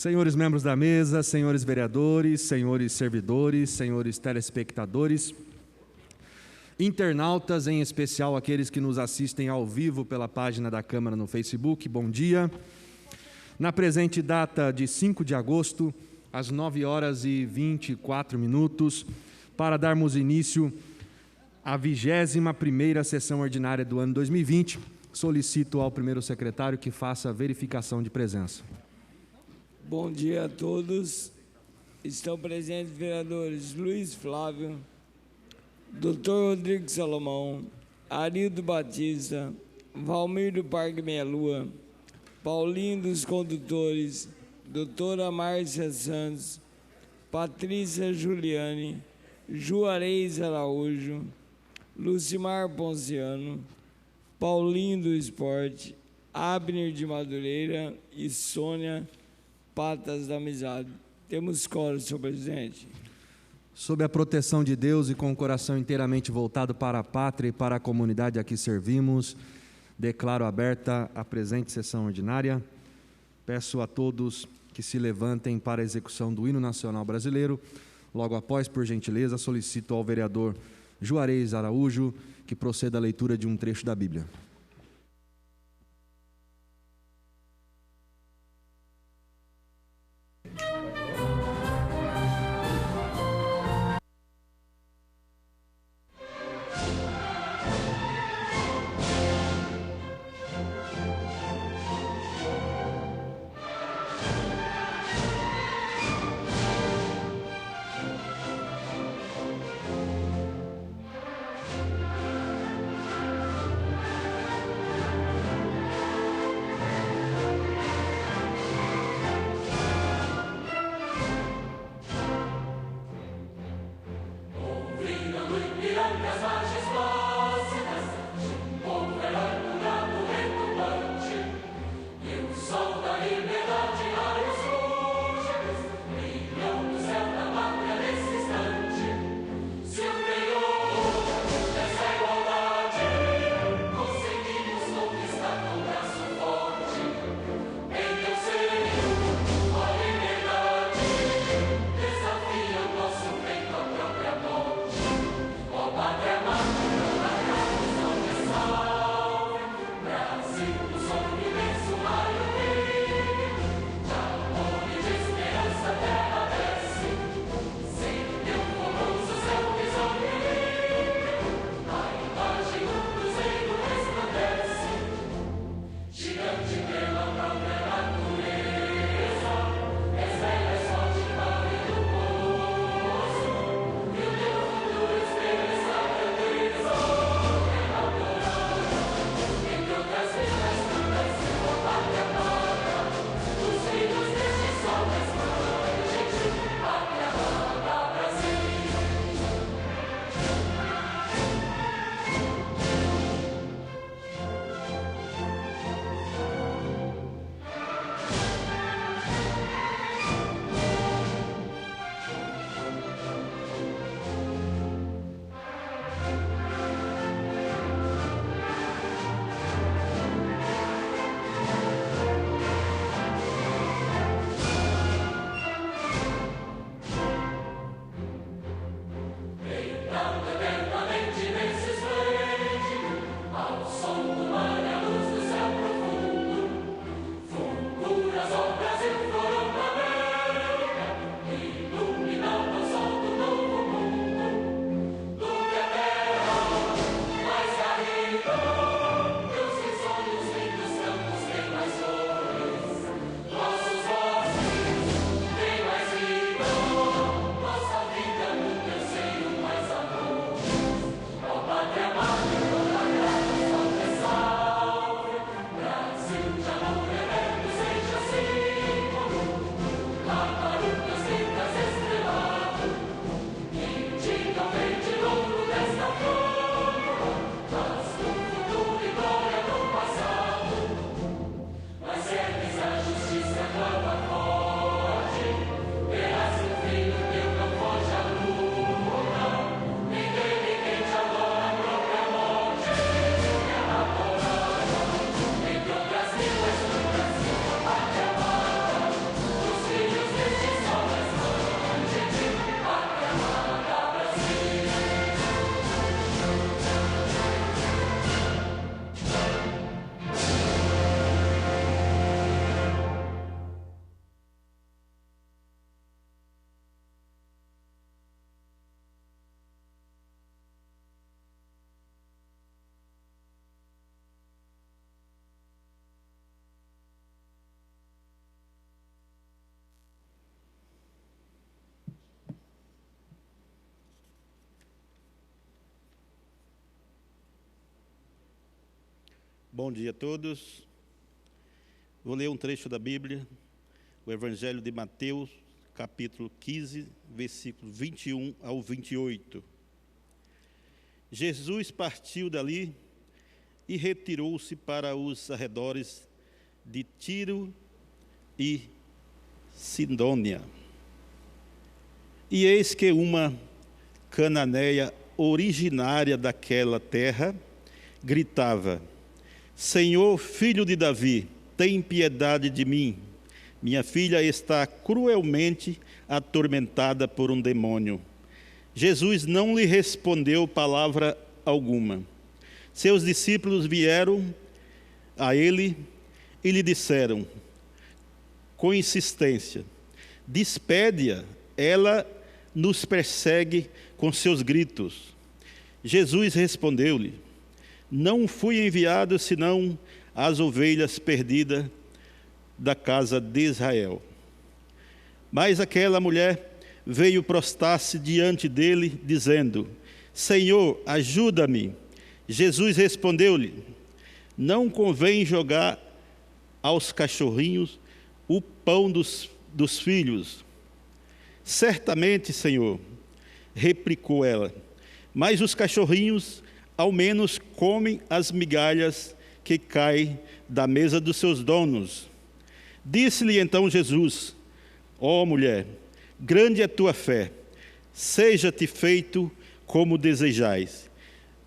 Senhores membros da mesa, senhores vereadores, senhores servidores, senhores telespectadores, internautas, em especial aqueles que nos assistem ao vivo pela página da Câmara no Facebook, bom dia. Na presente data de 5 de agosto, às 9h24, para darmos início à 21ª sessão ordinária do ano 2020, solicito ao primeiro secretário que faça a verificação de presença. Bom dia a todos. Estão presentes vereadores Luiz Flávio, Dr. Rodrigo Salomão, Arildo Batista, Valmir do Parque Meia Lua, Paulinho dos Condutores, doutora Márcia Santos, Patrícia Juliane, Juarez Araújo, Lucimar Ponciano, Paulinho do Esporte, Abner de Madureira e Sônia Patas da Amizade. Temos quórum, senhor presidente. Sob a proteção de Deus e com o coração inteiramente voltado para a pátria e para a comunidade a que servimos, declaro aberta a presente sessão ordinária. Peço a todos que se levantem para a execução do hino nacional brasileiro. Logo após, por gentileza, solicito ao vereador Juarez Araújo que proceda à leitura de um trecho da Bíblia. Bom dia a todos. Vou ler um trecho da Bíblia, o Evangelho de Mateus, capítulo 15, versículo 21 ao 28. Jesus partiu dali e retirou-se para os arredores de Tiro e Sidônia. E eis que uma cananeia originária daquela terra gritava: Senhor, filho de Davi, tem piedade de mim. Minha filha está cruelmente atormentada por um demônio. Jesus não lhe respondeu palavra alguma. Seus discípulos vieram a ele e lhe disseram, com insistência: despede-a, ela nos persegue com seus gritos. Jesus respondeu-lhe: não fui enviado senão às ovelhas perdidas da casa de Israel. Mas aquela mulher veio prostrar-se diante dele, dizendo: Senhor, ajuda-me. Jesus respondeu-lhe: não convém jogar aos cachorrinhos o pão dos filhos. Certamente, Senhor, replicou ela, mas os cachorrinhos ao menos comem as migalhas que caem da mesa dos seus donos. Disse-lhe então Jesus: ó mulher, grande é a tua fé, seja-te feito como desejais.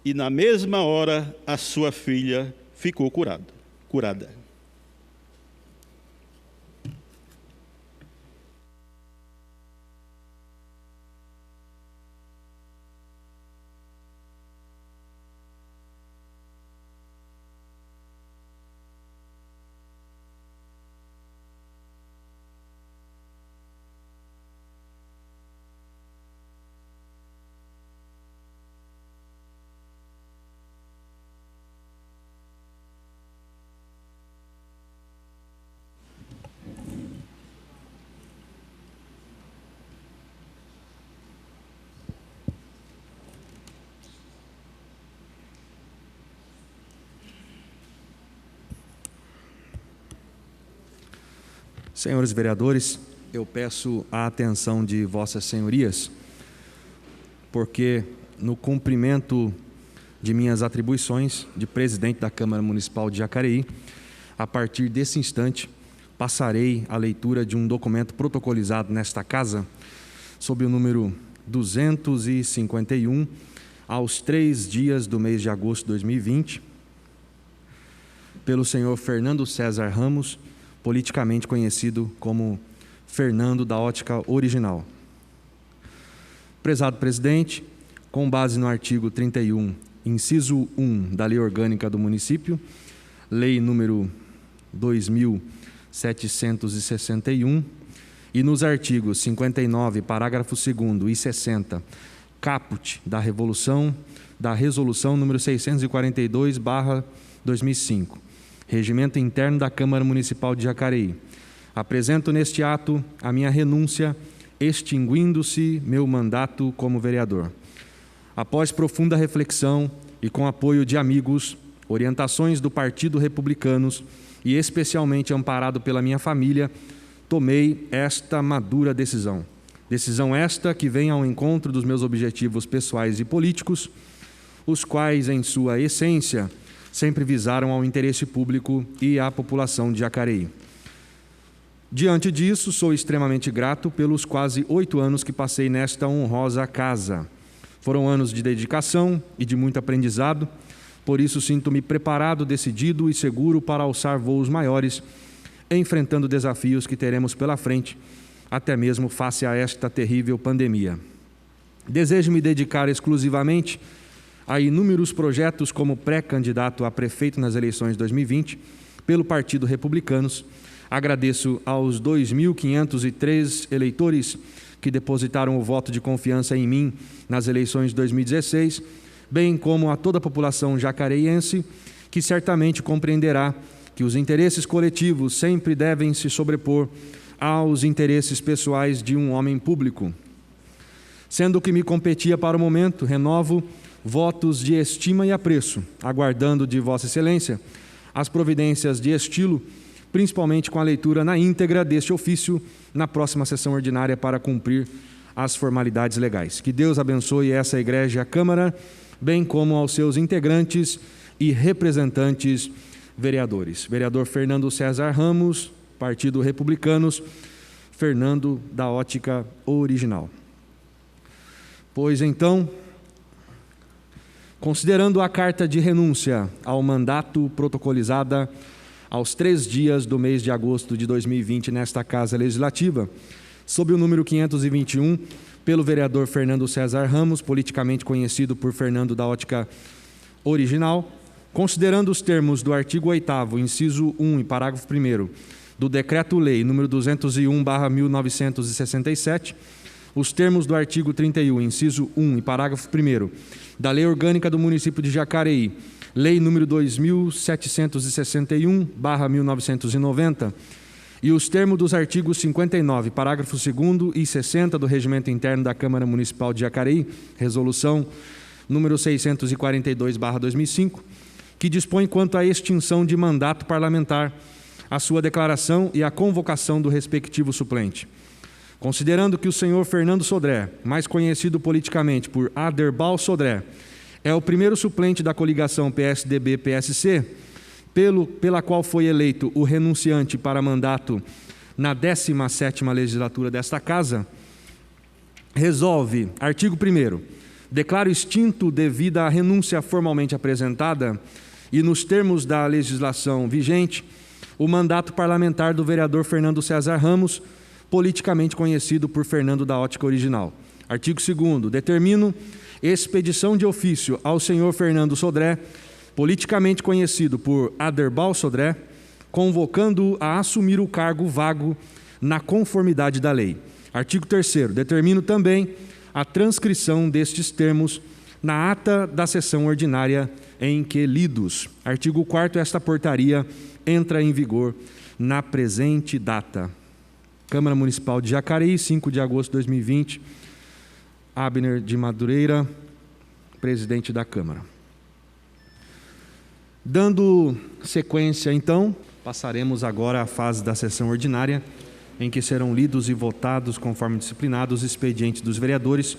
E na mesma hora a sua filha ficou curada. Senhores vereadores, eu peço a atenção de vossas senhorias, porque no cumprimento de minhas atribuições de presidente da Câmara Municipal de Jacareí, a partir desse instante, passarei a leitura de um documento protocolizado nesta casa, sob o número 251, aos 3 dias do mês de agosto de 2020, pelo senhor Fernando César Ramos, politicamente conhecido como Fernando da Ótica Original. Prezado presidente, com base no artigo 31, inciso 1 da Lei Orgânica do Município, Lei número 2.761, e nos artigos 59, parágrafo 2º e 60, caput da Resolução número 642/2005, Regimento Interno da Câmara Municipal de Jacareí. Apresento neste ato a minha renúncia, extinguindo-se meu mandato como vereador. Após profunda reflexão e com apoio de amigos, orientações do Partido Republicanos e especialmente amparado pela minha família, tomei esta madura decisão. Decisão esta que vem ao encontro dos meus objetivos pessoais e políticos, os quais, em sua essência, sempre visaram ao interesse público e à população de Jacareí. Diante disso, sou extremamente grato pelos quase 8 anos que passei nesta honrosa casa. Foram anos de dedicação e de muito aprendizado, por isso sinto-me preparado, decidido e seguro para alçar voos maiores, enfrentando desafios que teremos pela frente, até mesmo face a esta terrível pandemia. Desejo me dedicar exclusivamente a inúmeros projetos como pré-candidato a prefeito nas eleições de 2020 pelo Partido Republicanos. Agradeço aos 2.503 eleitores que depositaram o voto de confiança em mim nas eleições de 2016, bem como a toda a população jacareiense, que certamente compreenderá que os interesses coletivos sempre devem se sobrepor aos interesses pessoais de um homem público. Sendo o que me competia para o momento, renovo votos de estima e apreço, aguardando de Vossa Excelência as providências de estilo, principalmente com a leitura na íntegra deste ofício na próxima sessão ordinária para cumprir as formalidades legais. Que Deus abençoe essa igreja e a Câmara, bem como aos seus integrantes e representantes vereadores. Vereador Fernando César Ramos, Partido Republicanos, Fernando da Ótica Original. Pois então, considerando a carta de renúncia ao mandato protocolizada aos 3 dias do mês de agosto de 2020 nesta Casa Legislativa, sob o número 521, pelo vereador Fernando César Ramos, politicamente conhecido por Fernando da Ótica Original, considerando os termos do artigo 8º, inciso 1 e parágrafo 1º, do Decreto-Lei número 201/1967, os termos do artigo 31, inciso 1 e parágrafo 1º, da Lei Orgânica do Município de Jacareí, Lei número 2761/1990, e os termos dos artigos 59, parágrafo 2º e 60 do Regimento Interno da Câmara Municipal de Jacareí, Resolução número 642/2005, que dispõe quanto à extinção de mandato parlamentar, a sua declaração e a convocação do respectivo suplente. Considerando que o senhor Fernando Sodré, mais conhecido politicamente por Aderbal Sodré, é o primeiro suplente da coligação PSDB-PSC, pela qual foi eleito o renunciante para mandato na 17ª legislatura desta Casa, resolve, artigo 1º, declaro extinto devido à renúncia formalmente apresentada e nos termos da legislação vigente, o mandato parlamentar do vereador Fernando César Ramos, politicamente conhecido por Fernando da Ótica Original. Artigo 2º, determino expedição de ofício ao senhor Fernando Sodré, politicamente conhecido por Aderbal Sodré, convocando-o a assumir o cargo vago na conformidade da lei. Artigo 3º, determino também a transcrição destes termos na ata da sessão ordinária em que lidos. Artigo 4º, esta portaria entra em vigor na presente data. Câmara Municipal de Jacareí, 5 de agosto de 2020, Abner de Madureira, presidente da Câmara. Dando sequência, então, passaremos agora à fase da sessão ordinária, em que serão lidos e votados, conforme disciplinados, os expedientes dos vereadores.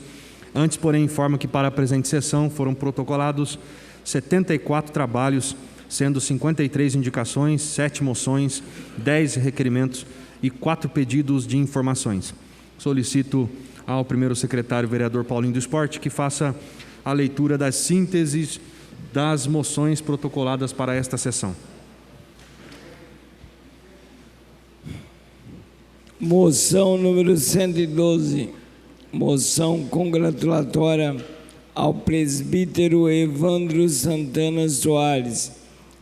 Antes, porém, informo que para a presente sessão foram protocolados 74 trabalhos, sendo 53 indicações, 7 moções, 10 requerimentos e 4 pedidos de informações. Solicito ao primeiro secretário, vereador Paulinho do Esporte, que faça a leitura das sínteses das moções protocoladas para esta sessão. Moção número 112, moção congratulatória ao presbítero Evandro Santana Soares,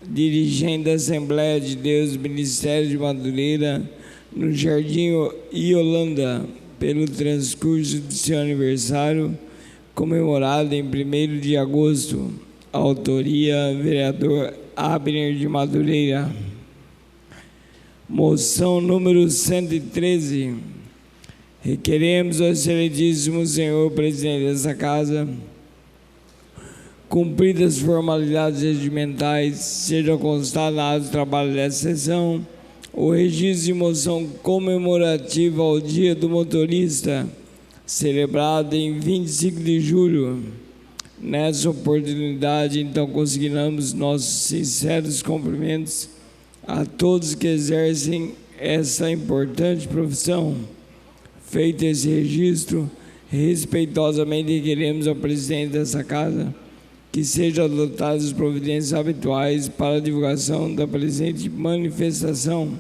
dirigente da Assembleia de Deus, Ministério de Madureira, no Jardim Iolanda, pelo transcurso de seu aniversário, comemorado em 1º de agosto. Autoria, vereador Abner de Madureira. Moção número 113. Requeremos ao excelentíssimo senhor presidente dessa Casa, cumpridas as formalidades regimentais, seja constado na ata do trabalho dessa sessão o registro de moção comemorativa ao Dia do Motorista, celebrado em 25 de julho. Nessa oportunidade, então, consignamos nossos sinceros cumprimentos a todos que exercem essa importante profissão. Feito esse registro, respeitosamente requeremos ao presidente dessa Casa que sejam adotadas as providências habituais para a divulgação da presente manifestação.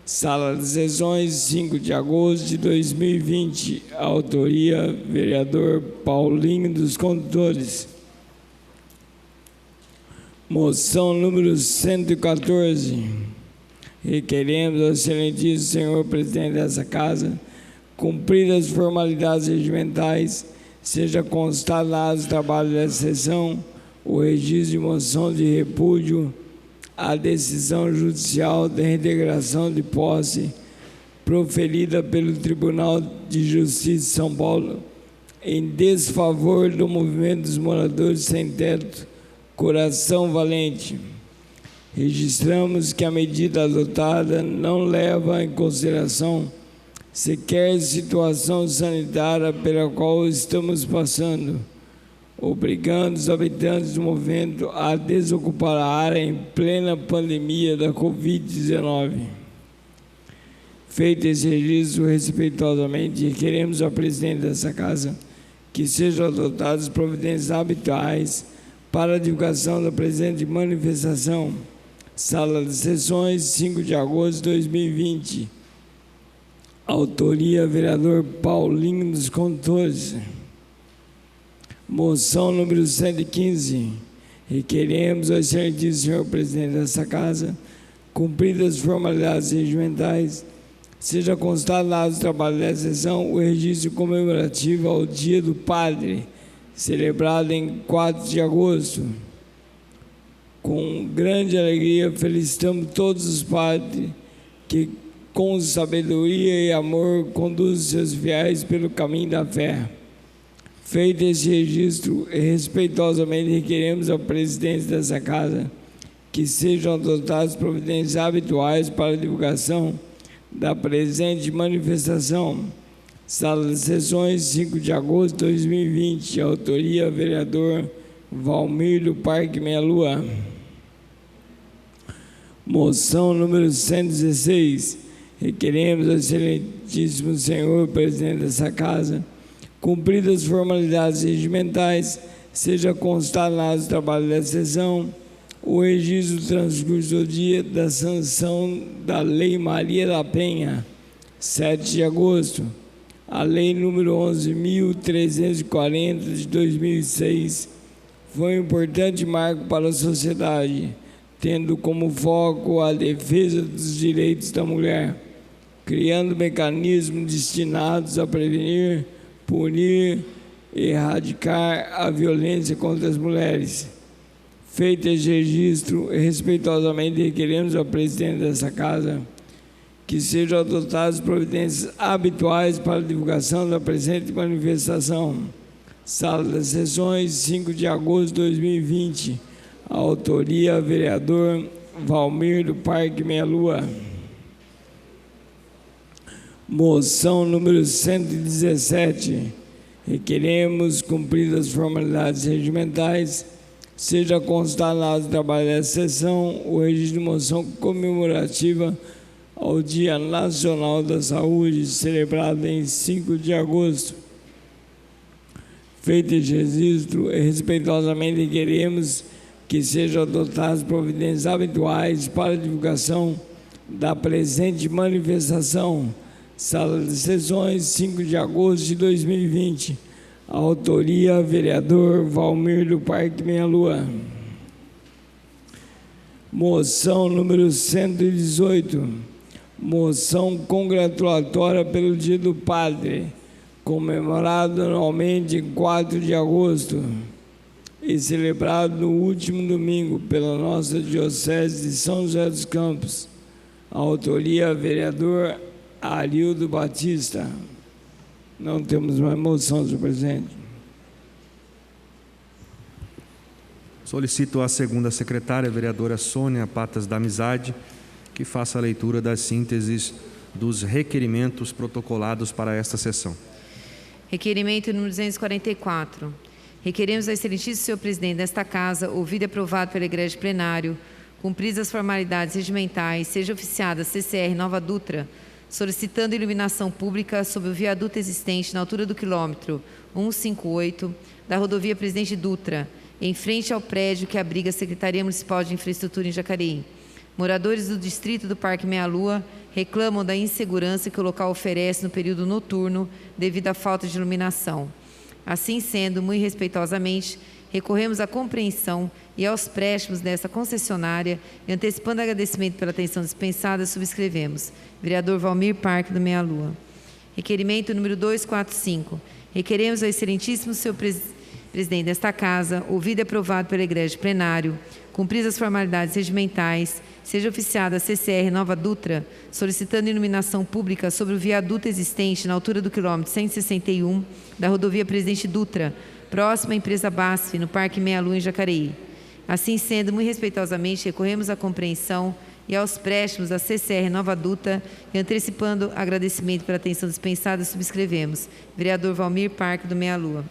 Sala de Sessões, 5 de agosto de 2020. Autoria, vereador Paulinho dos Condutores. Moção número 114. Requeremos ao excelentíssimo senhor presidente dessa Casa, cumpridas as formalidades regimentais, seja constado na ata do trabalho dessa sessão o registro de moção de repúdio à decisão judicial de reintegração de posse proferida pelo Tribunal de Justiça de São Paulo em desfavor do movimento dos moradores sem teto Coração Valente. registramos que a medida adotada não leva em consideração sequer situação sanitária pela qual estamos passando, obrigando os habitantes do movimento a desocupar a área em plena pandemia da Covid-19. Feito esse registro, respeitosamente, requeremos ao presidente dessa Casa que sejam adotadas providências habituais para a divulgação da presente manifestação. Sala de Sessões, 5 de agosto de 2020. Autoria, vereador Paulinho dos Condutores. Moção número 115. Requeremos ao excelentíssimo senhor presidente dessa Casa, cumpridas as formalidades regimentais, seja constado no ato do trabalho dessa sessão o registro comemorativo ao Dia do Padre, celebrado em 4 de agosto. Com grande alegria, felicitamos todos os padres que, com sabedoria e amor, conduzem seus fiéis pelo caminho da fé. Feito esse registro, respeitosamente requeremos ao presidente dessa Casa que sejam adotadas providências habituais para a divulgação da presente manifestação. Sala de Sessões, 5 de agosto de 2020. Autoria, vereador Valmir do Parque Meia Lua. Moção número 116. Requeremos ao excelentíssimo senhor presidente dessa Casa, cumpridas as formalidades regimentais, seja constado no ato do trabalho da sessão o registro do transcurso do dia da sanção da Lei Maria da Penha, 7 de agosto, a Lei número 11.340 de 2006, foi um importante marco para a sociedade, tendo como foco a defesa dos direitos da mulher, criando mecanismos destinados a prevenir, punir e erradicar a violência contra as mulheres. Feito esse registro, respeitosamente requeremos ao presidente dessa Casa que sejam adotadas providências habituais para a divulgação da presente manifestação. Sala das Sessões, 5 de agosto de 2020. Autoria, vereador Valmir do Parque Meia Lua. Moção número 117. Requeremos, cumpridas as formalidades regimentais, seja constado no ato do trabalho dessa sessão o registro de moção comemorativa ao Dia Nacional da Saúde, celebrado em 5 de agosto. Feito este registro, respeitosamente requeremos que sejam adotadas providências habituais para a divulgação da presente manifestação. Sala de Sessões, 5 de agosto de 2020. Autoria, vereador Valmir do Parque Meia Lua. Moção número 118. Moção congratulatória pelo Dia do Padre, comemorado anualmente em 4 de agosto e celebrado no último domingo pela nossa Diocese de São José dos Campos. Autoria, vereador Arildo Batista. Não temos mais moção, senhor presidente. Solicito à segunda secretária, a vereadora Sônia Patas da Amizade, que faça a leitura das sínteses dos requerimentos protocolados para esta sessão. Requerimento número 244. Requeremos ao excelentíssimo senhor presidente desta Casa, ouvido e aprovado pela Igreja Plenário, cumpridas as formalidades regimentais, seja oficiada a CCR Nova Dutra, solicitando iluminação pública sobre o viaduto existente na altura do quilômetro 158 da rodovia Presidente Dutra, em frente ao prédio que abriga a Secretaria Municipal de Infraestrutura em Jacareí. Moradores do distrito do Parque Meia Lua reclamam da insegurança que o local oferece no período noturno devido à falta de iluminação. Assim sendo, muito respeitosamente, recorremos à compreensão e aos préstimos dessa concessionária e, antecipando agradecimento pela atenção dispensada, subscrevemos. Vereador Valmir Parque do Meia Lua. Requerimento número 245. Requeremos ao excelentíssimo senhor presidente desta Casa, ouvido e aprovado pela Igreja Plenário, cumpridas as formalidades regimentais, seja oficiada a CCR Nova Dutra, solicitando iluminação pública sobre o viaduto existente na altura do quilômetro 161 da rodovia Presidente Dutra, próxima à empresa BASF, no Parque Meia Lua, em Jacareí. Assim sendo, muito respeitosamente, recorremos à compreensão e aos préstimos da CCR Nova Dutra e, antecipando agradecimento pela atenção dispensada, subscrevemos. Vereador Valmir Parque, do Meia Lua.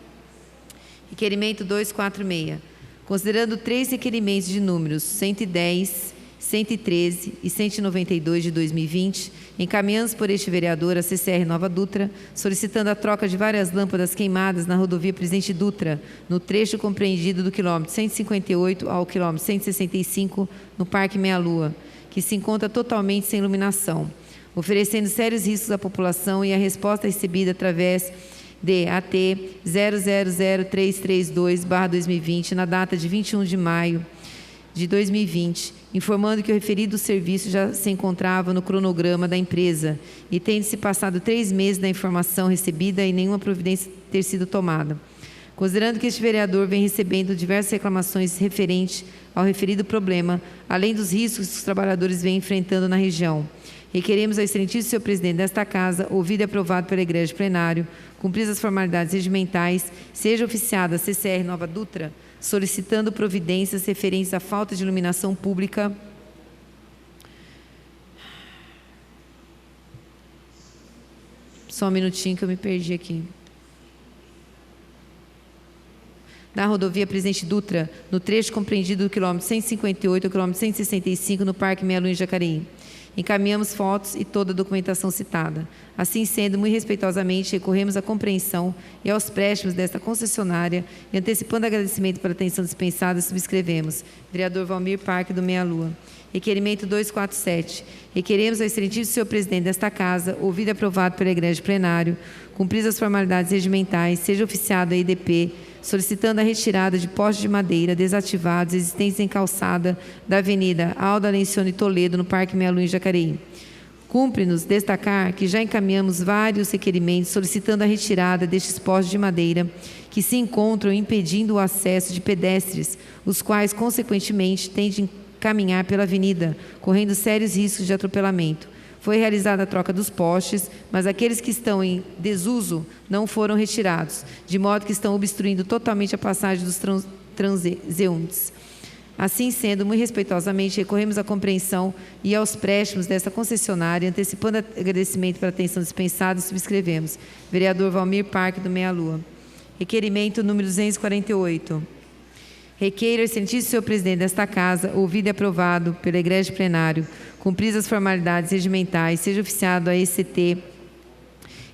Requerimento 246. Considerando 3 requerimentos de números 110, 113 e 192 de 2020, encaminhamos por este vereador a CCR Nova Dutra, solicitando a troca de várias lâmpadas queimadas na rodovia Presidente Dutra, no trecho compreendido do quilômetro 158 ao quilômetro 165, no Parque Meia Lua, que se encontra totalmente sem iluminação, oferecendo sérios riscos à população, e a resposta recebida através de AT 000332/2020, na data de 21 de maio de 2020, informando que o referido serviço já se encontrava no cronograma da empresa e tendo-se passado 3 meses da informação recebida e nenhuma providência ter sido tomada. Considerando que este vereador vem recebendo diversas reclamações referentes ao referido problema, além dos riscos que os trabalhadores vêm enfrentando na região, requeremos ao excelentíssimo senhor presidente desta Casa, ouvido e aprovado pela Igreja Plenário, cumpridas as formalidades regimentais, seja oficiada a CCR Nova Dutra, solicitando providências referentes à falta de iluminação pública só um minutinho que eu me perdi aqui. Na rodovia Presidente Dutra, no trecho compreendido do quilômetro 158 ao quilômetro 165, no Parque Meia Lua, em Jacareí. Encaminhamos fotos e toda a documentação citada. Assim sendo, muito respeitosamente, recorremos à compreensão e aos préstimos desta concessionária e, antecipando agradecimento pela atenção dispensada, subscrevemos. Vereador Valmir Parque, do Meia Lua. Requerimento 247. Requeremos ao excelentíssimo senhor presidente desta Casa, ouvido e aprovado pela Igreja Plenário, cumpridas as formalidades regimentais, seja oficiado a IDP, solicitando a retirada de postes de madeira desativados existentes em calçada da Avenida Alda Lencioni Toledo, no Parque Meia Lua, em Jacareí. Cumpre-nos destacar que já encaminhamos vários requerimentos solicitando a retirada destes postes de madeira que se encontram impedindo o acesso de pedestres, os quais, consequentemente, têm de caminhar pela avenida, correndo sérios riscos de atropelamento. Foi realizada a troca dos postes, mas aqueles que estão em desuso não foram retirados, de modo que estão obstruindo totalmente a passagem dos transeuntes. Assim sendo, muito respeitosamente, recorremos à compreensão e aos préstimos desta concessionária, antecipando agradecimento pela atenção dispensada, e subscrevemos. Vereador Valmir Parque, do Meia Lua. Requerimento número 248. Requeiro ao excelentíssimo senhor presidente desta Casa, ouvido e aprovado pela Igreja Plenário, cumpridas as formalidades regimentais, seja oficiado a ECT,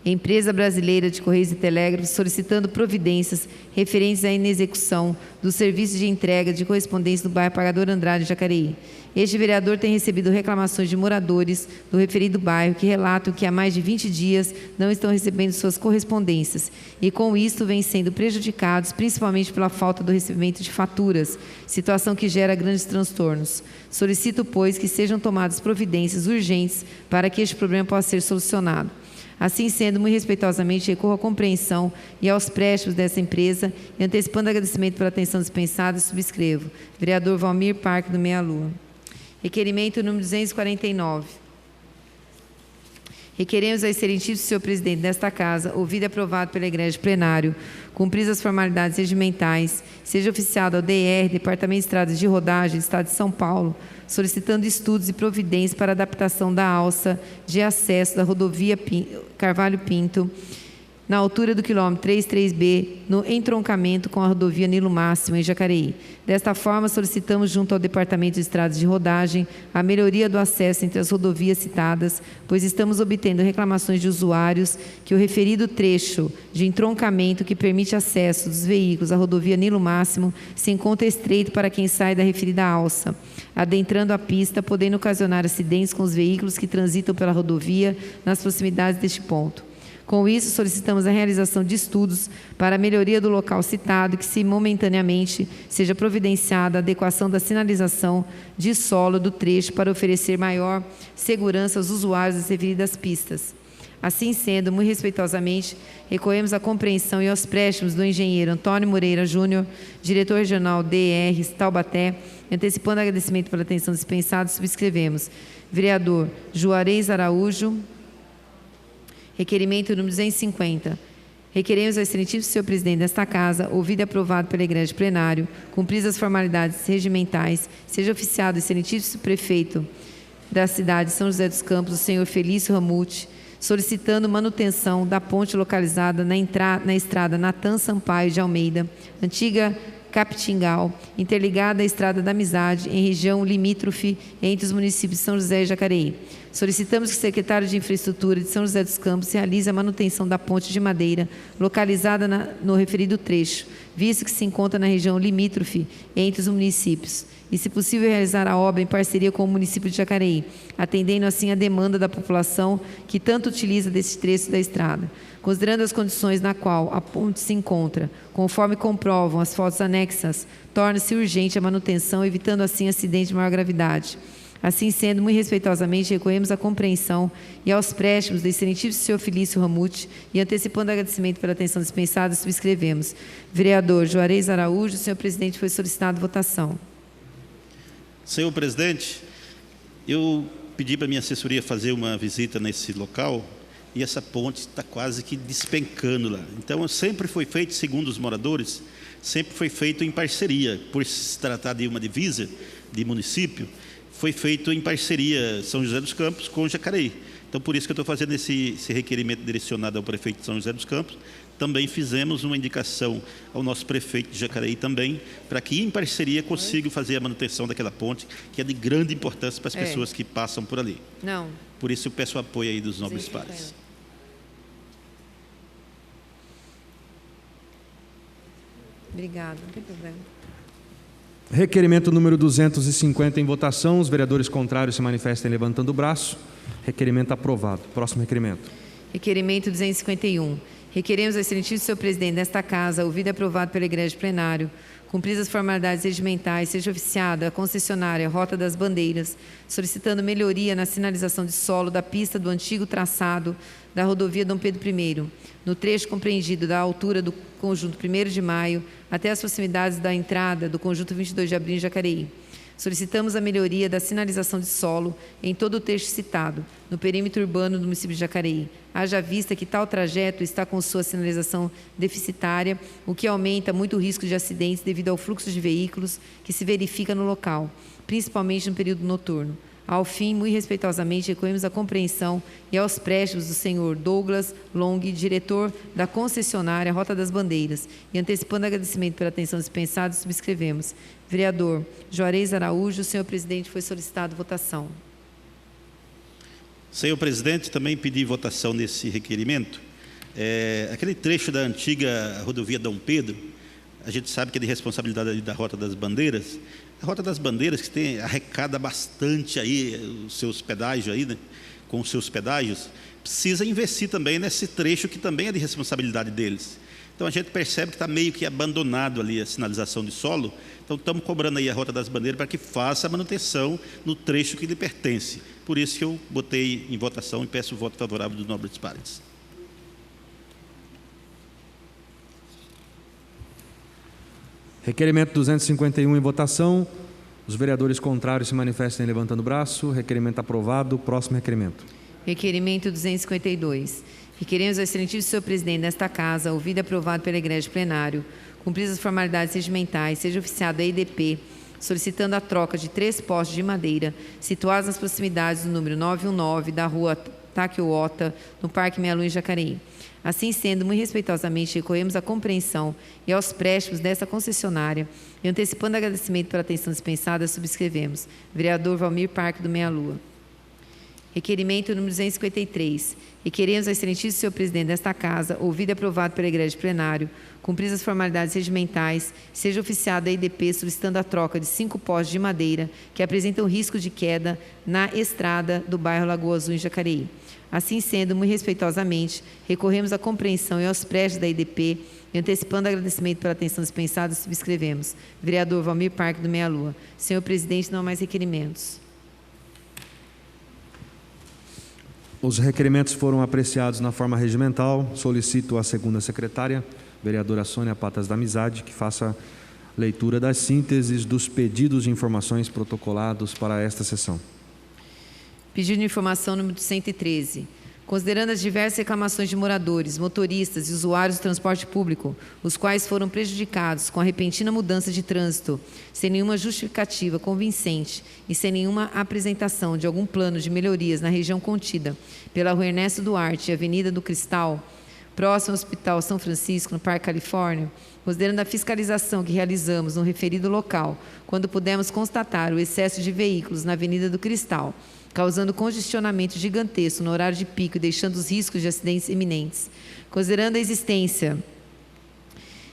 Empresa Brasileira de Correios e Telégrafos, solicitando providências referentes à inexecução do serviço de entrega de correspondência do bairro Pagador Andrade, Jacareí. Este vereador tem recebido reclamações de moradores do referido bairro que relatam que há mais de 20 dias não estão recebendo suas correspondências e, com isto, vêm sendo prejudicados, principalmente pela falta do recebimento de faturas, situação que gera grandes transtornos. Solicito, pois, que sejam tomadas providências urgentes para que este problema possa ser solucionado. Assim sendo, muito respeitosamente, recorro à compreensão e aos préstimos dessa empresa e, antecipando agradecimento pela atenção dispensada, subscrevo. Vereador Valmir Parque, do Meia Lua. Requerimento número 249. Requeremos ao excelentíssimo senhor presidente desta Casa, ouvido e aprovado pela Igreja Plenário, cumpridas as formalidades regimentais, seja oficiado ao DR, Departamento de Estradas de Rodagem, Estado de São Paulo, solicitando estudos e providências para adaptação da alça de acesso da rodovia Carvalho Pinto, na altura do quilômetro 33B, no entroncamento com a rodovia Nilo Máximo, em Jacareí. Desta forma, solicitamos, junto ao Departamento de Estradas de Rodagem, a melhoria do acesso entre as rodovias citadas, pois estamos obtendo reclamações de usuários que o referido trecho de entroncamento que permite acesso dos veículos à rodovia Nilo Máximo se encontra estreito para quem sai da referida alça, adentrando a pista, podendo ocasionar acidentes com os veículos que transitam pela rodovia nas proximidades deste ponto. Com isso, solicitamos a realização de estudos para a melhoria do local citado, que se momentaneamente seja providenciada a adequação da sinalização de solo do trecho para oferecer maior segurança aos usuários das referidas pistas. Assim sendo, muito respeitosamente, recorremos à compreensão e aos préstimos do engenheiro Antônio Moreira Júnior, diretor regional DR Taubaté, antecipando agradecimento pela atenção dispensada, subscrevemos. Vereador Juarez Araújo. Requerimento número 250. Requeremos ao excelentíssimo senhor presidente desta Casa, ouvido e aprovado pela Igreja de Plenário, cumpridas as formalidades regimentais, seja oficiado o excelentíssimo prefeito da cidade de São José dos Campos, o senhor Felício Ramute, solicitando manutenção da ponte localizada na estrada Natan Sampaio de Almeida, antiga Capitingal, interligada à Estrada da Amizade, em região limítrofe entre os municípios de São José e Jacareí. Solicitamos que o secretário de Infraestrutura de São José dos Campos realize a manutenção da ponte de madeira localizada no referido trecho, visto que se encontra na região limítrofe entre os municípios, e, se possível, realizar a obra em parceria com o município de Jacareí, atendendo assim a demanda da população que tanto utiliza desse trecho da estrada. Considerando as condições na qual a ponte se encontra, conforme comprovam as fotos anexas, torna-se urgente a manutenção, evitando assim acidente de maior gravidade. Assim sendo, muito respeitosamente, recorremos à compreensão e aos préstimos do excelentíssimo senhor Felício Ramute e, antecipando agradecimento pela atenção dispensada, subscrevemos. Vereador Juarez Araújo, senhor presidente, foi solicitado votação. Senhor presidente, eu pedi para a minha assessoria fazer uma visita nesse local e essa ponte está quase que despencando lá. Então, sempre foi feito, segundo os moradores, sempre foi feito em parceria. Por se tratar de uma divisa de município, foi feito em parceria São José dos Campos com Jacareí. Então, por isso que eu estou fazendo esse requerimento direcionado ao prefeito de São José dos Campos. Também fizemos uma indicação ao nosso prefeito de Jacareí também, para que, em parceria, consiga fazer a manutenção daquela ponte, que é de grande importância para as pessoas que passam por ali. Não. Por isso, eu peço o apoio aí dos nobres pares. Obrigada, não tem problema. Requerimento número 250 em votação. Os vereadores contrários se manifestem levantando o braço. Requerimento aprovado. Próximo requerimento. Requerimento 251. Requeremos ao excelentíssimo senhor presidente desta Casa, ouvido e aprovado pela Igreja de Plenário, cumpridas as formalidades regimentais, seja oficiada a concessionária Rota das Bandeiras, solicitando melhoria na sinalização de solo da pista do antigo traçado da rodovia Dom Pedro I, no trecho compreendido da altura do conjunto 1º de Maio até as proximidades da entrada do conjunto 22 de Abril em Jacareí. Solicitamos a melhoria da sinalização de solo em todo o trecho citado, no perímetro urbano do município de Jacareí, haja vista que tal trajeto está com sua sinalização deficitária, o que aumenta muito o risco de acidentes devido ao fluxo de veículos que se verifica no local, principalmente no período noturno. Ao fim, muito respeitosamente, recorremos à compreensão e aos préstimos do senhor Douglas Long, diretor da concessionária Rota das Bandeiras, e, antecipando agradecimento pela atenção dispensada, subscrevemos. Vereador Juarez Araújo, senhor presidente, foi solicitado votação. Senhor presidente, também pedi votação nesse requerimento. Aquele trecho da antiga rodovia Dom Pedro, a gente sabe que é de responsabilidade da Rota das Bandeiras. A Rota das Bandeiras, que arrecada bastante aí os seus pedágios, aí, né, com os seus pedágios, precisa investir também nesse trecho que também é de responsabilidade deles. Então, a gente percebe que está meio que abandonado ali a sinalização de solo. Então, estamos cobrando aí a Rota das Bandeiras para que faça a manutenção no trecho que lhe pertence. Por isso que eu botei em votação e peço o voto favorável dos nobres pares. Requerimento 251 em votação. Os vereadores contrários se manifestem levantando o braço. Requerimento aprovado. Próximo requerimento. Requerimento 252. Requeremos ao excelentíssimo senhor presidente desta Casa, ouvido e aprovado pela Igreja de Plenário, cumpridas as formalidades regimentais, seja oficiado a EDP, solicitando a troca de 3 postes de madeira situados nas proximidades do número 919 da rua Taquiota, no Parque Meia Lua, em Jacareí. Assim sendo, muito respeitosamente, recorremos à compreensão e aos préstimos dessa concessionária e, antecipando agradecimento pela atenção dispensada, subscrevemos. Vereador Valmir Parque do Meia Lua. Requerimento número 253. Requeremos ao excelentíssimo senhor presidente desta Casa, ouvido e aprovado pela Igreja de Plenário, cumpridas as formalidades regimentais, seja oficiada a EDP solicitando a troca de 5 postes de madeira que apresentam risco de queda na estrada do bairro Lagoa Azul, em Jacareí. Assim sendo, muito respeitosamente, recorremos à compreensão e aos préstimos da EDP e, antecipando agradecimento pela atenção dispensada, subscrevemos. Vereador Valmir Parque do Meia Lua. Senhor presidente, não há mais requerimentos. Os requerimentos foram apreciados na forma regimental. Solicito à segunda secretária, vereadora Sônia Patas da Amizade, que faça leitura das sínteses dos pedidos de informações protocolados para esta sessão. Pedido de informação número 113. Considerando as diversas reclamações de moradores, motoristas e usuários do transporte público, os quais foram prejudicados com a repentina mudança de trânsito, sem nenhuma justificativa convincente e sem nenhuma apresentação de algum plano de melhorias na região contida pela Rua Ernesto Duarte e Avenida do Cristal, próximo ao Hospital São Francisco, no Parque Califórnia, considerando a fiscalização que realizamos no referido local, quando pudemos constatar o excesso de veículos na Avenida do Cristal, causando congestionamento gigantesco no horário de pico e deixando os riscos de acidentes iminentes. Considerando a existência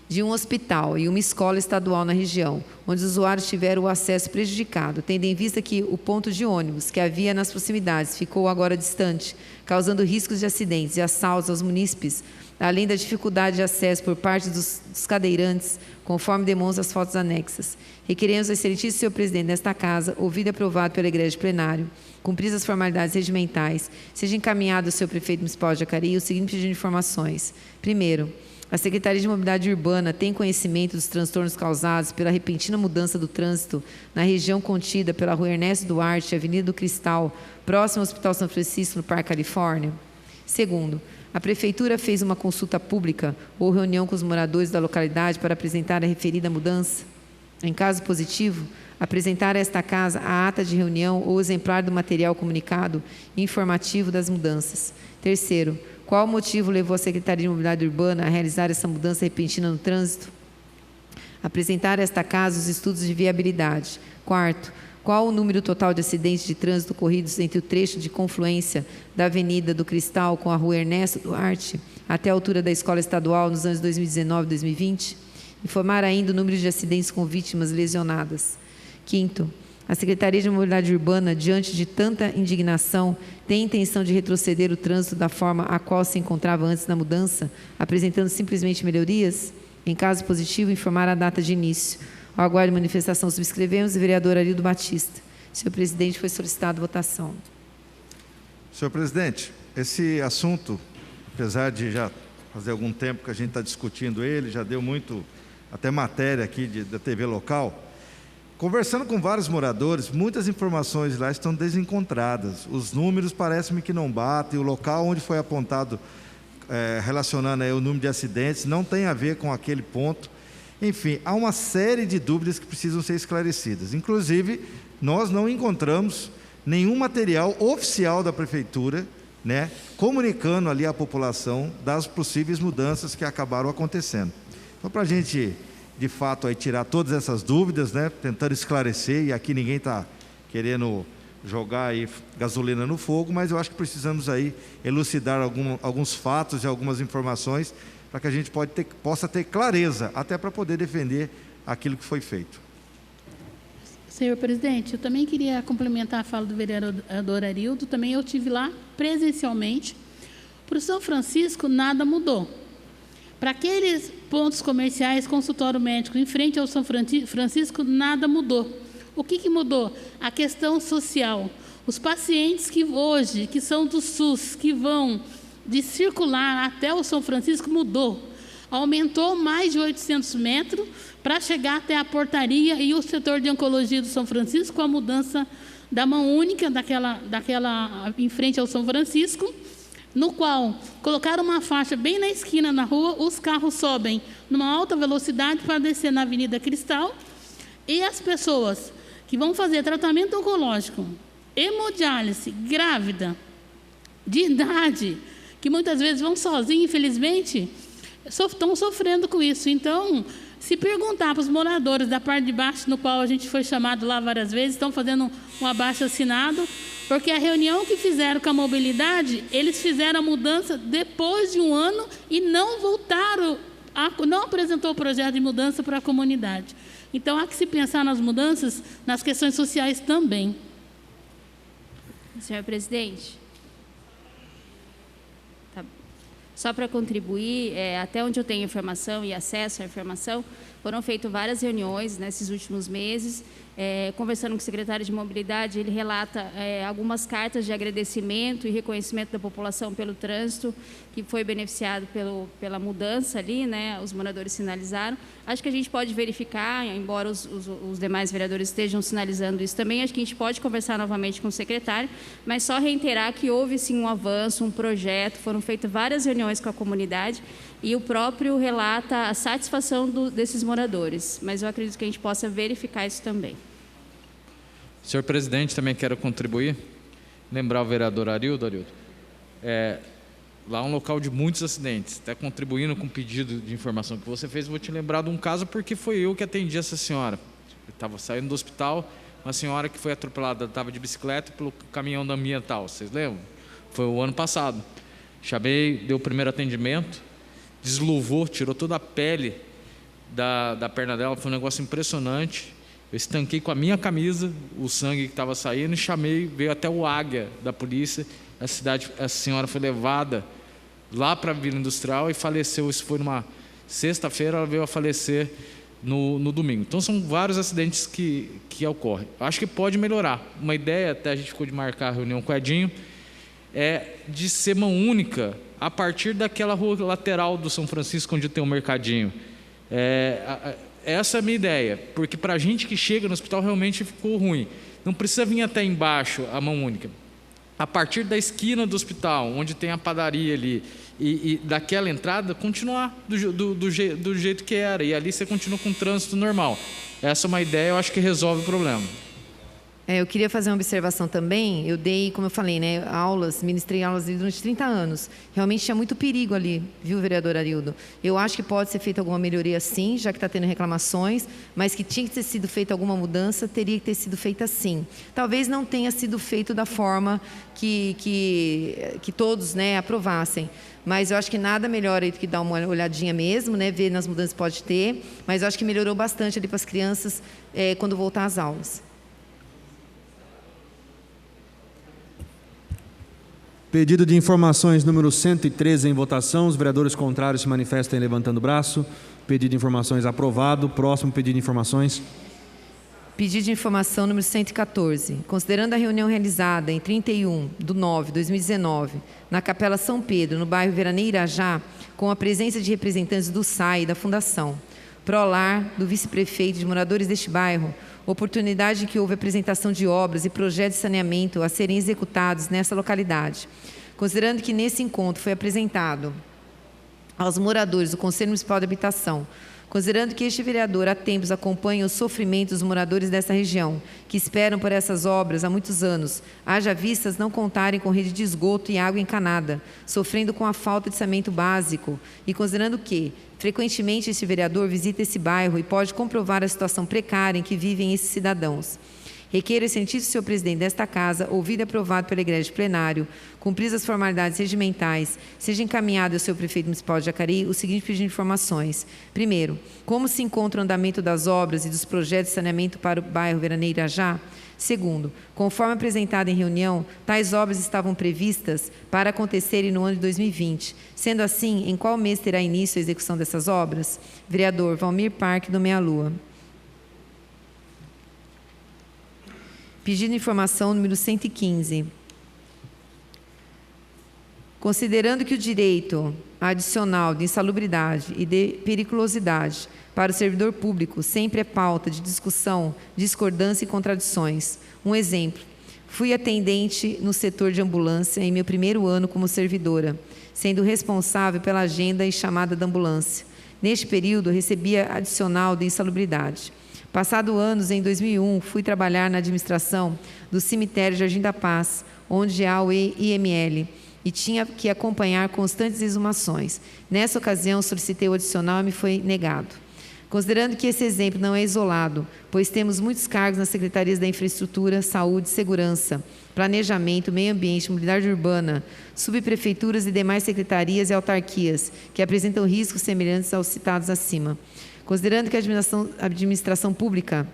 de um hospital e uma escola estadual na região, onde os usuários tiveram o acesso prejudicado, tendo em vista que o ponto de ônibus que havia nas proximidades ficou agora distante, causando riscos de acidentes e assaltos aos munícipes, além da dificuldade de acesso por parte dos cadeirantes, conforme demonstram as fotos anexas. Requeremos ao excelentíssimo senhor presidente desta Casa, ouvido e aprovado pela Igreja Plenário, cumpridas as formalidades regimentais, seja encaminhado ao senhor prefeito municipal de Jacareí o seguinte pedido de informações. Primeiro, a Secretaria de Mobilidade Urbana tem conhecimento dos transtornos causados pela repentina mudança do trânsito na região contida pela Rua Ernesto Duarte e Avenida do Cristal, próximo ao Hospital São Francisco, no Parque Califórnia? Segundo, a Prefeitura fez uma consulta pública ou reunião com os moradores da localidade para apresentar a referida mudança? Em caso positivo, apresentar a esta Casa a ata de reunião ou exemplar do material comunicado informativo das mudanças. Terceiro, qual o motivo levou a Secretaria de Mobilidade Urbana a realizar essa mudança repentina no trânsito? Apresentar a esta Casa os estudos de viabilidade. Quarto, qual o número total de acidentes de trânsito ocorridos entre o trecho de confluência da Avenida do Cristal com a Rua Ernesto Duarte até a altura da Escola Estadual nos anos 2019 e 2020? Informar ainda o número de acidentes com vítimas lesionadas. Quinto, a Secretaria de Mobilidade Urbana, diante de tanta indignação, tem intenção de retroceder o trânsito da forma a qual se encontrava antes da mudança, apresentando simplesmente melhorias? Em caso positivo, informar a data de início. Ao aguardo de manifestação, subscrevemos o vereador Arildo Batista. Senhor presidente, foi solicitada votação. Senhor presidente, esse assunto, apesar de já fazer algum tempo que a gente está discutindo ele, já deu muito, até matéria aqui da TV local, conversando com vários moradores, muitas informações lá estão desencontradas. Os números parecem-me que não batem, o local onde foi apontado, relacionando aí o número de acidentes, não tem a ver com aquele ponto. Enfim, há uma série de dúvidas que precisam ser esclarecidas. Inclusive, nós não encontramos nenhum material oficial da Prefeitura, né, comunicando ali à população das possíveis mudanças que acabaram acontecendo. Então, para a gente, de fato, aí, tirar todas essas dúvidas, né, tentando esclarecer, e aqui ninguém está querendo jogar aí gasolina no fogo, mas eu acho que precisamos aí elucidar alguns fatos e algumas informações para que a gente possa ter clareza, até para poder defender aquilo que foi feito. Senhor presidente, eu também queria complementar a fala do vereador Arildo. Também eu estive lá presencialmente. Para o São Francisco, nada mudou. Para aqueles pontos comerciais, consultório médico, em frente ao São Francisco, nada mudou. O que mudou? A questão social. Os pacientes que hoje, que são do SUS, que vão de circular até o São Francisco, mudou. Aumentou mais de 800 metros para chegar até a portaria e o setor de oncologia do São Francisco, com a mudança da mão única daquela em frente ao São Francisco, no qual colocaram uma faixa bem na esquina na rua, os carros sobem numa alta velocidade para descer na Avenida Cristal, e as pessoas que vão fazer tratamento oncológico, hemodiálise, grávida, de idade, que muitas vezes vão sozinhos, infelizmente, estão sofrendo com isso. Então, se perguntar para os moradores da parte de baixo, no qual a gente foi chamado lá várias vezes, estão fazendo um abaixo-assinado, porque a reunião que fizeram com a mobilidade, eles fizeram a mudança depois de um ano e não voltaram, não apresentou o projeto de mudança para a comunidade. Então, há que se pensar nas mudanças, nas questões sociais também. Senhor presidente, só para contribuir, até onde eu tenho informação e acesso à informação, foram feitas várias reuniões nesses últimos meses, conversando com o secretário de Mobilidade, ele relata algumas cartas de agradecimento e reconhecimento da população pelo trânsito, que foi beneficiado pela mudança ali, né? Os moradores sinalizaram. Acho que a gente pode verificar, embora os demais vereadores estejam sinalizando isso também, acho que a gente pode conversar novamente com o secretário, mas só reiterar que houve sim um avanço, um projeto, foram feitas várias reuniões com a comunidade e o próprio relata a satisfação desses moradores, mas eu acredito que a gente possa verificar isso também. Senhor presidente, também quero contribuir, lembrar o vereador Arildo, lá é um local de muitos acidentes, até contribuindo com o pedido de informação que você fez, vou te lembrar de um caso porque foi eu que atendi essa senhora. Eu estava saindo do hospital, uma senhora que foi atropelada, estava de bicicleta pelo caminhão da ambiental, vocês lembram? Foi o ano passado. Chamei, deu o primeiro atendimento, desluvou, tirou toda a pele da perna dela, foi um negócio impressionante. Eu estanquei com a minha camisa o sangue que estava saindo e chamei, veio até o Águia da polícia. A senhora foi levada lá para a Vila Industrial e faleceu. Isso foi numa sexta-feira, ela veio a falecer no domingo. Então são vários acidentes que ocorrem. Acho que pode melhorar. Uma ideia, até a gente ficou de marcar a reunião com o Edinho, é de ser mão única a partir daquela rua lateral do São Francisco, onde tem um mercadinho. Essa é a minha ideia, porque para a gente que chega no hospital realmente ficou ruim. Não precisa vir até embaixo a mão única. A partir da esquina do hospital, onde tem a padaria ali, e daquela entrada, continuar do jeito que era. E ali você continua com o trânsito normal. Essa é uma ideia, eu acho que resolve o problema. Eu queria fazer uma observação também. Eu dei, como eu falei, né, ministrei aulas durante 30 anos. Realmente tinha muito perigo ali, viu, vereador Arildo? Eu acho que pode ser feita alguma melhoria sim, já que está tendo reclamações, mas que tinha que ter sido feita alguma mudança, teria que ter sido feita sim. Talvez não tenha sido feito da forma que todos, né, aprovassem. Mas eu acho que nada melhor aí do que dar uma olhadinha mesmo, né, ver nas mudanças pode ter, mas eu acho que melhorou bastante ali para as crianças quando voltar às aulas. Pedido de informações número 113 em votação. Os vereadores contrários se manifestem levantando o braço. Pedido de informações aprovado. Próximo pedido de informações. Pedido de informação número 114. Considerando a reunião realizada em 31/9/2019, na Capela São Pedro, no bairro Veraneio Irajá, com a presença de representantes do SAI e da Fundação Prolar, do vice-prefeito e de moradores deste bairro, oportunidade em que houve apresentação de obras e projetos de saneamento a serem executados nessa localidade. Considerando que nesse encontro foi apresentado aos moradores do Conselho Municipal de Habitação, considerando que este vereador há tempos acompanha os sofrimentos dos moradores dessa região, que esperam por essas obras há muitos anos, haja vistas não contarem com rede de esgoto e água encanada, sofrendo com a falta de saneamento básico, e considerando que frequentemente este vereador visita esse bairro e pode comprovar a situação precária em que vivem esses cidadãos. Requeiro, excelentíssimo senhor presidente desta Casa, ouvido e aprovado pela Igreja de Plenário, cumpridas as formalidades regimentais, seja encaminhado ao senhor prefeito municipal de Jacareí o seguinte pedido de informações. Primeiro, como se encontra o andamento das obras e dos projetos de saneamento para o bairro Veraneio Irajá? Segundo, conforme apresentado em reunião, tais obras estavam previstas para acontecerem no ano de 2020. Sendo assim, em qual mês terá início a execução dessas obras? Vereador Valmir Parque, do Meia Lua. Pedido de informação número 115. Considerando que o direito adicional de insalubridade e de periculosidade para o servidor público sempre é pauta de discussão, discordância e contradições. Um exemplo, fui atendente no setor de ambulância em meu primeiro ano como servidora, sendo responsável pela agenda e chamada da ambulância. Neste período, recebia adicional de insalubridade. Passado anos, em 2001, fui trabalhar na administração do cemitério Jardim da Paz, onde há o IML, e tinha que acompanhar constantes exumações. Nessa ocasião, solicitei o adicional e me foi negado. Considerando que esse exemplo não é isolado, pois temos muitos cargos nas secretarias da Infraestrutura, Saúde, Segurança, Planejamento, Meio Ambiente, Mobilidade Urbana, subprefeituras e demais secretarias e autarquias, que apresentam riscos semelhantes aos citados acima. Considerando que a administração pública,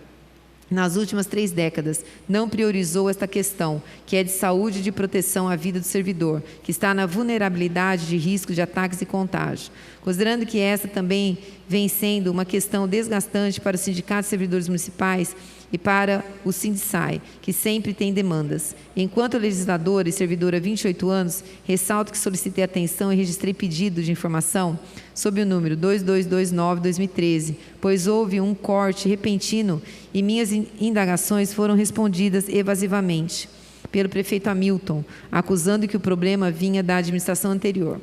nas últimas 3 décadas, não priorizou esta questão, que é de saúde e de proteção à vida do servidor, que está na vulnerabilidade de risco de ataques e contágio. Considerando que esta também vem sendo uma questão desgastante para os sindicatos de servidores municipais e para o Sindicai, que sempre tem demandas. Enquanto legisladora e servidora há 28 anos, ressalto que solicitei atenção e registrei pedido de informação sob o número 2229/2013, pois houve um corte repentino e minhas indagações foram respondidas evasivamente pelo prefeito Hamilton, acusando que o problema vinha da administração anterior.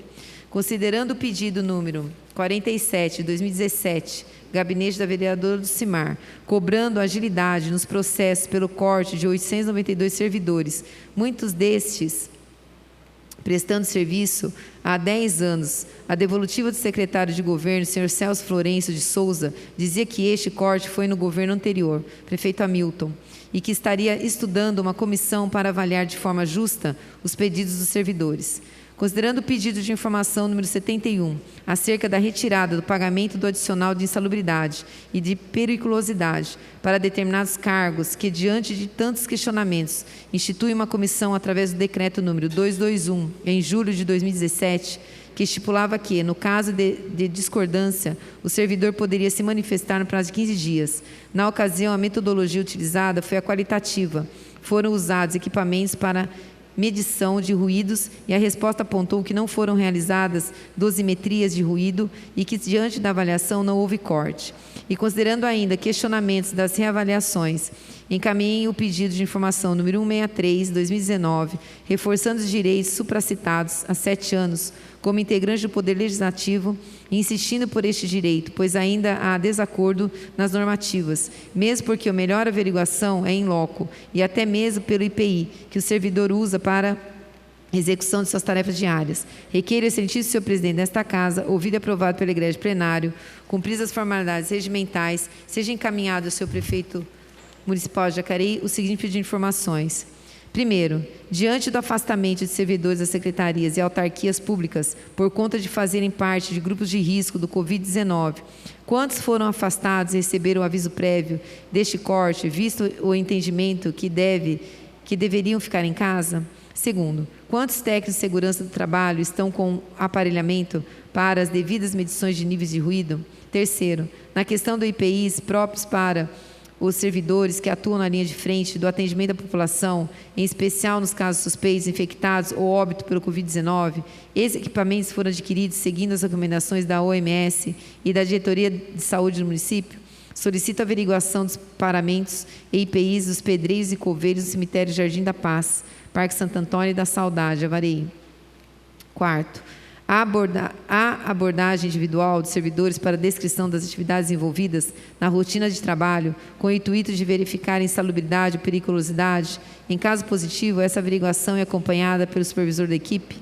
Considerando o pedido número 47, de 2017, gabinete da vereadora Dulcimar, cobrando agilidade nos processos pelo corte de 892 servidores, muitos destes prestando serviço há 10 anos. A devolutiva do secretário de governo, senhor Celso Florencio de Souza, dizia que este corte foi no governo anterior, prefeito Hamilton, e que estaria estudando uma comissão para avaliar de forma justa os pedidos dos servidores. Considerando o pedido de informação número 71, acerca da retirada do pagamento do adicional de insalubridade e de periculosidade para determinados cargos que, diante de tantos questionamentos, institui uma comissão através do decreto número 221, em julho de 2017, que estipulava que, no caso de discordância, o servidor poderia se manifestar no prazo de 15 dias. Na ocasião, a metodologia utilizada foi a qualitativa. Foram usados equipamentos para medição de ruídos e a resposta apontou que não foram realizadas dosimetrias de ruído e que, diante da avaliação, não houve corte. E considerando ainda questionamentos das reavaliações, encaminhei o pedido de informação número 163/2019, reforçando os direitos supracitados há 7 anos, como integrante do Poder Legislativo, insistindo por este direito, pois ainda há desacordo nas normativas, mesmo porque a melhor averiguação é em loco, e até mesmo pelo IPI, que o servidor usa para execução de suas tarefas diárias. Requeiro, excelentíssimo senhor presidente desta Casa, ouvido e aprovado pelo egrégio plenário, cumpridas as formalidades regimentais, seja encaminhado ao senhor prefeito municipal de Jacareí o seguinte pedido de informações. Primeiro, diante do afastamento de servidores das secretarias e autarquias públicas por conta de fazerem parte de grupos de risco do Covid-19, quantos foram afastados e receberam o aviso prévio deste corte, visto o entendimento que deveriam ficar em casa? Segundo, quantos técnicos de segurança do trabalho estão com aparelhamento para as devidas medições de níveis de ruído? Terceiro, na questão do IPIs próprios para os servidores que atuam na linha de frente do atendimento da população, em especial nos casos suspeitos, infectados ou óbito pelo Covid-19, esses equipamentos foram adquiridos seguindo as recomendações da OMS e da Diretoria de Saúde do município? Solicito a averiguação dos paramentos e IPIs dos pedreiros e coveiros do cemitério Jardim da Paz, Parque Santo Antônio e da Saudade, Avareí. Quarto, a abordagem individual dos servidores para a descrição das atividades envolvidas na rotina de trabalho, com o intuito de verificar a insalubridade ou periculosidade. Em caso positivo, essa averiguação é acompanhada pelo supervisor da equipe.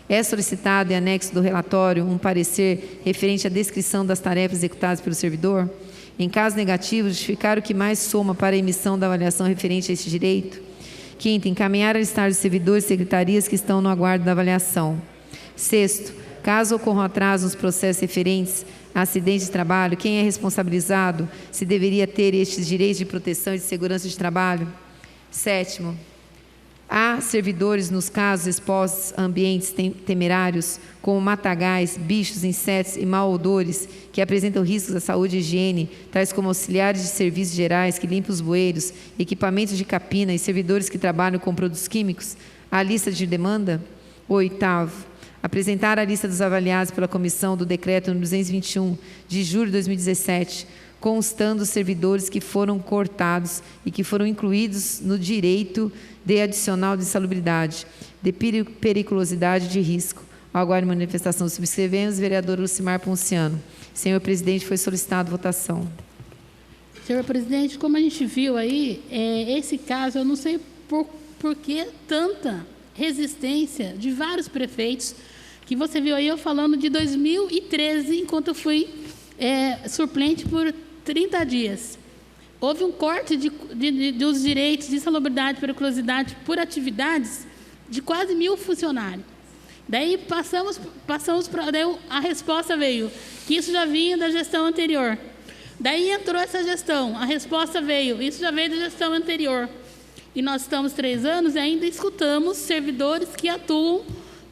É solicitado em anexo do relatório um parecer referente à descrição das tarefas executadas pelo servidor. Em caso negativo, justificar o que mais soma para a emissão da avaliação referente a este direito. Quinto, encaminhar a listagem dos servidores e secretarias que estão no aguardo da avaliação. Sexto, caso ocorram atrasos nos processos referentes a acidentes de trabalho, quem é responsabilizado, se deveria ter estes direitos de proteção e de segurança de trabalho? Sétimo, há servidores nos casos expostos a ambientes temerários, como matagais, bichos, insetos e mau odores, que apresentam riscos à saúde e higiene, tais como auxiliares de serviços gerais que limpam os bueiros, equipamentos de capina e servidores que trabalham com produtos químicos? Há lista de demanda? Oitavo, apresentar a lista dos avaliados pela comissão do decreto número 221, de julho de 2017, constando os servidores que foram cortados e que foram incluídos no direito de adicional de insalubridade, de periculosidade de risco. Ao aguardo de manifestação, subscrevemos, vereador Lucimar Ponciano. Senhor presidente, foi solicitado votação. Senhor presidente, como a gente viu aí, esse caso, eu não sei por que tanta resistência de vários prefeitos, que você viu aí eu falando de 2013, enquanto eu fui suplente por 30 dias. Houve um corte dos direitos de insalubridade e periculosidade por atividades de quase 1.000 funcionários. Daí daí a resposta veio que isso já vinha da gestão anterior. Daí entrou essa gestão, a resposta veio, isso já veio da gestão anterior. E nós estamos 3 anos e ainda escutamos servidores que atuam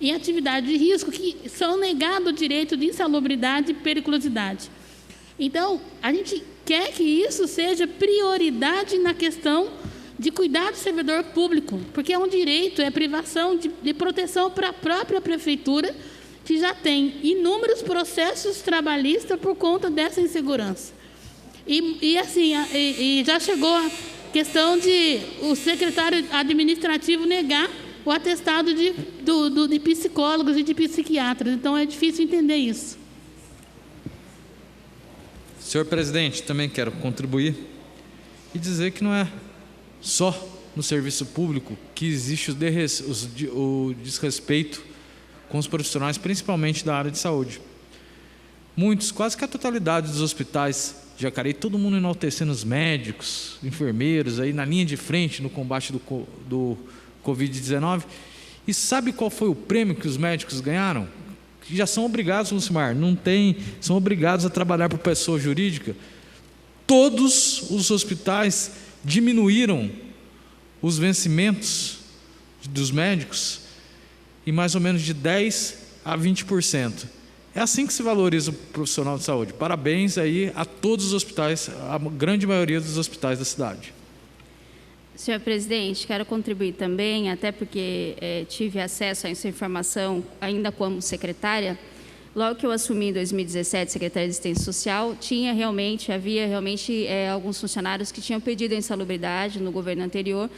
em atividade de risco, que são negados o direito de insalubridade e periculosidade. Então, a gente quer que isso seja prioridade na questão de cuidar do servidor público, porque é um direito, é privação de proteção para a própria prefeitura, que já tem inúmeros processos trabalhistas por conta dessa insegurança. E já chegou a questão de o secretário administrativo negar o atestado de psicólogos e de psiquiatras. Então, é difícil entender isso. Senhor presidente, também quero contribuir e dizer que não é só no serviço público que existe o desrespeito com os profissionais, principalmente da área de saúde. Muitos, quase que a totalidade dos hospitais de Jacareí, todo mundo enaltecendo os médicos, enfermeiros, aí na linha de frente no combate do Covid-19. E sabe qual foi o prêmio que os médicos ganharam? Que já são obrigados, Lucimar, são obrigados a trabalhar por pessoa jurídica. Todos os hospitais diminuíram os vencimentos dos médicos em mais ou menos de 10% a 20%. É assim que se valoriza o profissional de saúde. Parabéns aí a todos os hospitais, a grande maioria dos hospitais da cidade. Senhor presidente, quero contribuir também, até porque tive acesso a essa informação ainda como secretária. Logo que eu assumi em 2017 Secretaria de Assistência Social, havia realmente alguns funcionários que tinham pedido a insalubridade no governo anterior,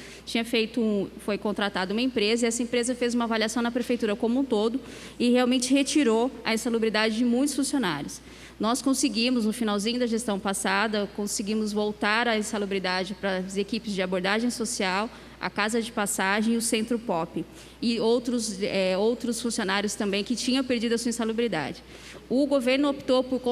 foi contratada uma empresa e essa empresa fez uma avaliação na prefeitura como um todo e realmente retirou a insalubridade de muitos funcionários. Nós conseguimos, no finalzinho da gestão passada, voltar a insalubridade para as equipes de abordagem social, a Casa de Passagem e o Centro Pop, e outros funcionários também que tinham perdido a sua insalubridade. O governo optou por,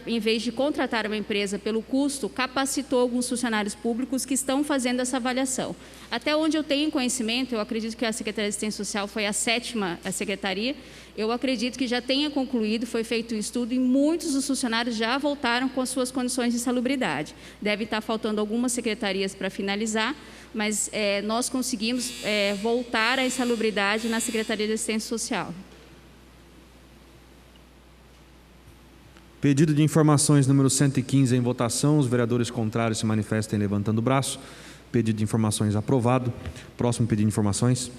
em vez de contratar uma empresa pelo custo, capacitou alguns funcionários públicos que estão fazendo essa avaliação. Até onde eu tenho conhecimento, eu acredito que a Secretaria de Assistência Social foi a 7ª secretaria, eu acredito que já tenha concluído, foi feito um estudo e muitos dos funcionários já voltaram com as suas condições de insalubridade. Deve estar faltando algumas secretarias para finalizar, mas nós conseguimos voltar à insalubridade na Secretaria de Assistência Social. Pedido de informações número 115 em votação. Os vereadores contrários se manifestem levantando o braço. Pedido de informações aprovado. Próximo pedido de informações.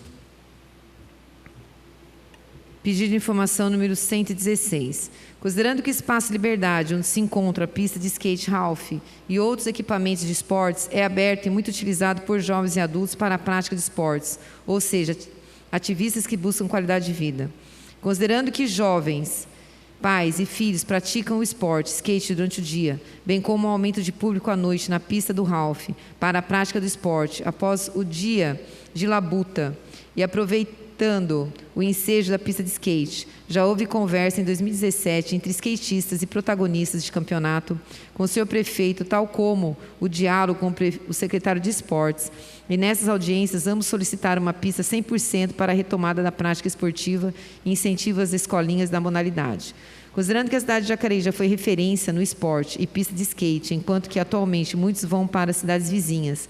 Pedido de informação número 116. Considerando que o Espaço Liberdade, onde se encontra a pista de skate Ralph e outros equipamentos de esportes, é aberto e muito utilizado por jovens e adultos para a prática de esportes, ou seja, ativistas que buscam qualidade de vida. Considerando que jovens, pais e filhos praticam o esporte, skate durante o dia, bem como o aumento de público à noite na pista do Ralph para a prática do esporte após o dia de labuta e aproveitando o ensejo da pista de skate. Já houve conversa em 2017 entre skatistas e protagonistas de campeonato com o senhor prefeito, tal como o diálogo com o secretário de esportes. E nessas audiências, ambos solicitaram uma pista 100% para a retomada da prática esportiva e incentivo às escolinhas da modalidade. Considerando que a cidade de Jacareí já foi referência no esporte e pista de skate, enquanto que atualmente muitos vão para cidades vizinhas,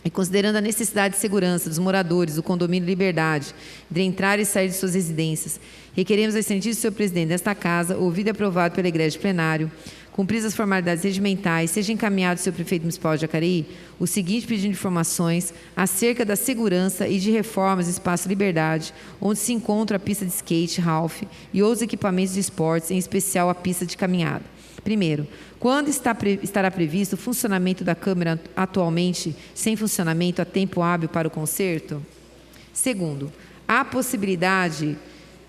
e considerando a necessidade de segurança dos moradores do condomínio Liberdade de entrar e sair de suas residências, requeremos a excelência do senhor presidente desta casa, ouvido e aprovado pela Igreja de Plenário, cumpridas as formalidades regimentais, seja encaminhado ao senhor prefeito municipal de Jacareí o seguinte pedido de informações acerca da segurança e de reformas do Espaço Liberdade, onde se encontra a pista de skate, Ralph e outros equipamentos de esportes, em especial a pista de caminhada. Primeiro, quando estará previsto o funcionamento da câmara atualmente sem funcionamento a tempo hábil para o conserto? Segundo, há possibilidade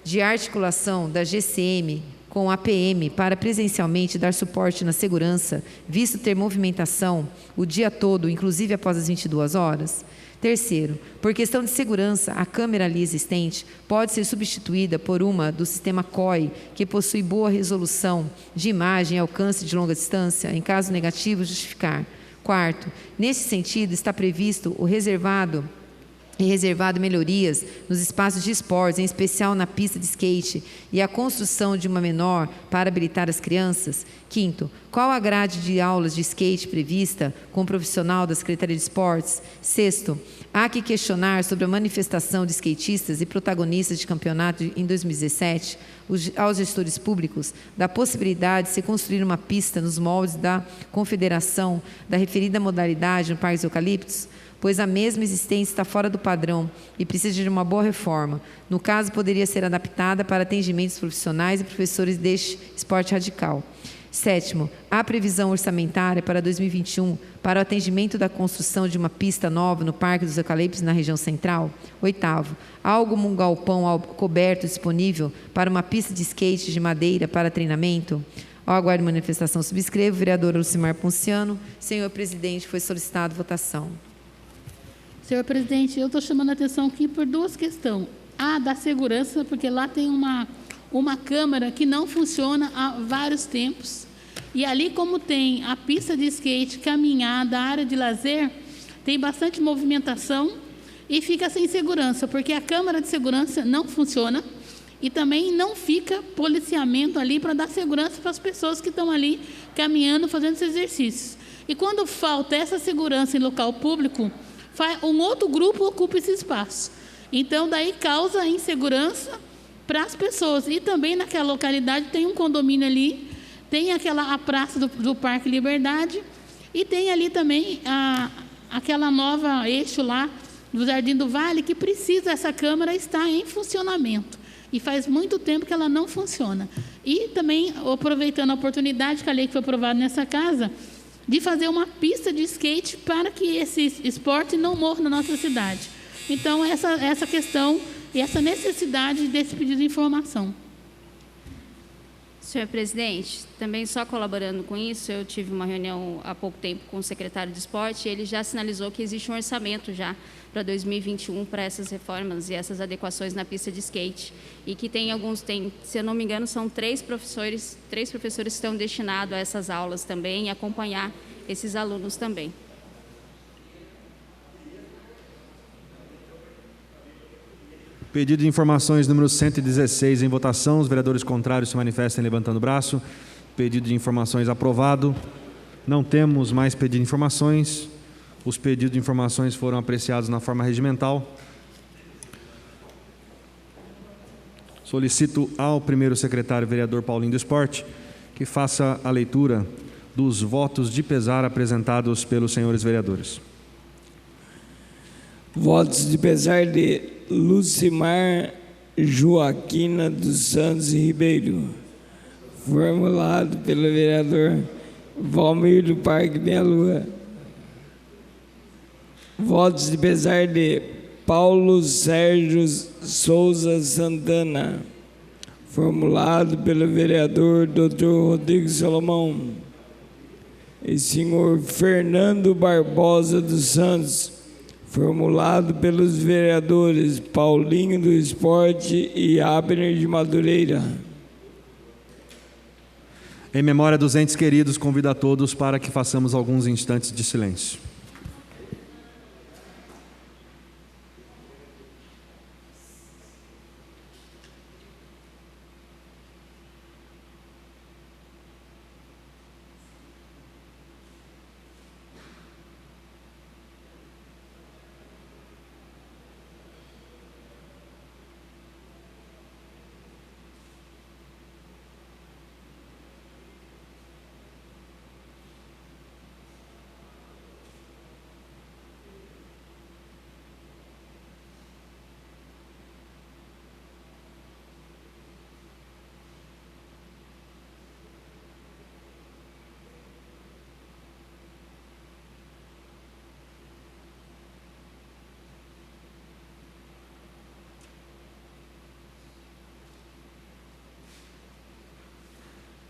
de articulação da GCM com a PM para presencialmente dar suporte na segurança, visto ter movimentação o dia todo, inclusive após as 22 horas? Terceiro, por questão de segurança, a câmera ali existente pode ser substituída por uma do sistema COI, que possui boa resolução de imagem e alcance de longa distância, em caso negativo, justificar. Quarto, nesse sentido, está previsto o reservado e reservado melhorias nos espaços de esportes, em especial na pista de skate, e a construção de uma menor para habilitar as crianças? Quinto, qual a grade de aulas de skate prevista com o profissional da Secretaria de Esportes? Sexto, há que questionar sobre a manifestação de skatistas e protagonistas de campeonato em 2017 aos gestores públicos da possibilidade de se construir uma pista nos moldes da confederação da referida modalidade no Parque dos Eucaliptos, pois a mesma existência está fora do padrão e precisa de uma boa reforma. No caso, poderia ser adaptada para atendimentos profissionais e professores deste esporte radical. Sétimo, há previsão orçamentária para 2021 para o atendimento da construção de uma pista nova no Parque dos Eucaliptos, na região central? Oitavo, há algum galpão coberto disponível para uma pista de skate de madeira para treinamento? Ao aguardo de manifestação, subscrevo. Vereador Lucimar Ponciano. Senhor presidente, foi solicitada votação. Senhor presidente, eu estou chamando a atenção aqui por duas questões. A da segurança, porque lá tem uma câmara que não funciona há vários tempos. E ali, como tem a pista de skate, caminhada, área de lazer, tem bastante movimentação e fica sem segurança, porque a câmara de segurança não funciona e também não fica policiamento ali para dar segurança para as pessoas que estão ali caminhando, fazendo esses exercícios. E quando falta essa segurança em local público, um outro grupo ocupa esse espaço. Então, daí causa insegurança para as pessoas. E também naquela localidade tem um condomínio ali, tem a praça do Parque Liberdade e tem ali também aquela nova eixo lá do Jardim do Vale, que precisa, essa câmara está em funcionamento. E faz muito tempo que ela não funciona. E também, aproveitando a oportunidade que a lei que foi aprovada nessa casa, de fazer uma pista de skate para que esse esporte não morra na nossa cidade. Então, essa questão e essa necessidade desse pedido de informação. Senhor presidente, também só colaborando com isso, eu tive uma reunião há pouco tempo com o secretário de esporte e ele já sinalizou que existe um orçamento já para 2021 para essas reformas e essas adequações na pista de skate. E que se eu não me engano, são três professores que estão destinados a essas aulas também e acompanhar esses alunos também. Pedido de informações número 116 em votação. Os vereadores contrários se manifestem levantando o braço. Pedido de informações aprovado. Não temos mais pedido de informações. Os pedidos de informações foram apreciados na forma regimental. Solicito ao primeiro secretário, vereador Paulinho do Esporte, que faça a leitura dos votos de pesar apresentados pelos senhores vereadores. Votos de pesar de Lucimar Joaquina dos Santos Ribeiro, formulado pelo vereador Valmir do Parque Meia Lua. Votos de pesar de Paulo Sérgio Souza Santana, formulado pelo vereador Dr. Rodrigo Salomão. E senhor Fernando Barbosa dos Santos, formulado pelos vereadores Paulinho do Esporte e Abner de Madureira. Em memória dos entes queridos, convido a todos para que façamos alguns instantes de silêncio.